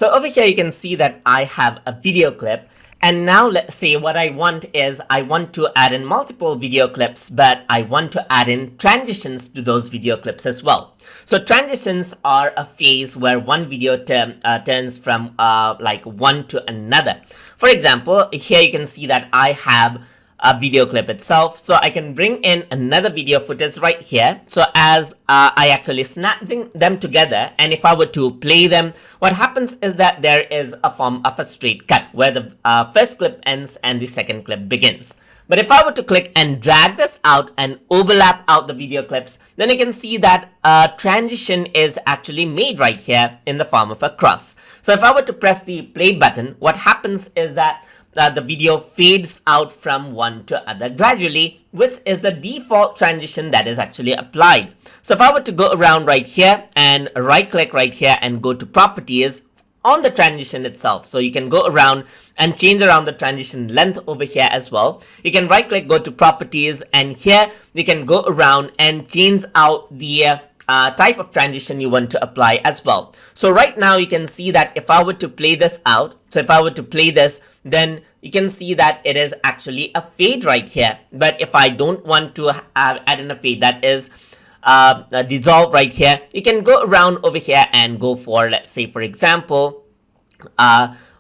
So over here you can see that I have a video clip, and now let's say what I want is I want to add in multiple video clips, but I want to add in transitions to those video clips as well. So transitions are a phase where one video turns from like one to another. For example, here you can see that I have a video clip itself, so I can bring in another video footage right here. So as I actually snap them together, and if I were to play them, what happens is that there is a form of a straight cut where the first clip ends and the second clip begins. But if I were to click and drag this out and overlap out the video clips, then you can see that a transition is actually made right here in the form of a cross. So if I were to press the play button, what happens is that the video fades out from one to other gradually, which is the default transition that is actually applied. So if I were to go around right here and right click right here and go to properties on the transition itself, so you can go around and change around the transition length over here as well. You can right click, go to properties, and here you can go around and change out the type of transition you want to apply as well. So right now you can see that if I were to play this out, so if I were to play this, then you can see that it is actually a fade right here. But if I don't want to add in a fade, that is dissolve right here, you can go around over here and go for, let's say for example,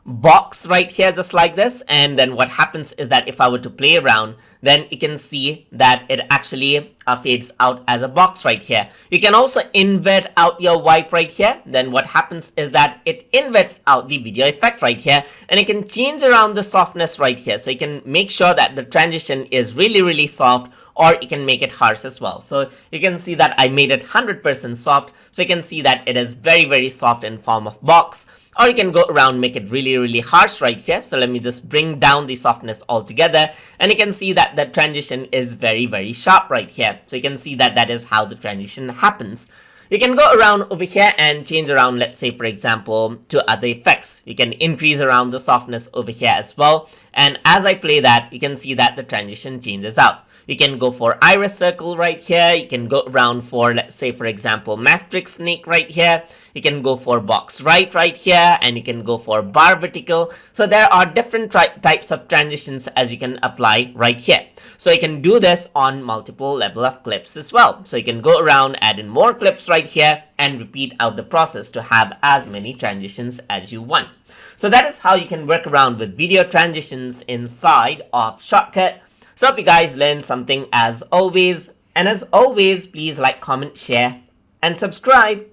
box right here, just like this. And then what happens is that if I were to play around, then you can see that it actually fades out as a box right here. You can also invert out your wipe right here. Then what happens is that it inverts out the video effect right here, and you can change around the softness right here. So you can make sure that the transition is really soft, or you can make it harsh as well. So you can see that I made it 100% soft. So you can see that it is very soft in form of box. Or you can go around, make it really harsh right here. So let me just bring down the softness altogether, and you can see that the transition is very sharp right here. So you can see that that is how the transition happens. You can go around over here and change around, let's say for example, to other effects. You can increase around the softness over here as well. And as I play that, you can see that the transition changes out. You can go for iris circle right here. You can go around for, let's say for example, matrix snake right here. You can go for box right here, and you can go for bar vertical. So there are different types of transitions as you can apply right here. So you can do this on multiple level of clips as well. So you can go around, add in more clips right here, and repeat out the process to have as many transitions as you want. So that is how you can work around with video transitions inside of Shotcut. So hope you guys learned something as always. And as always, please like, comment, share, and subscribe.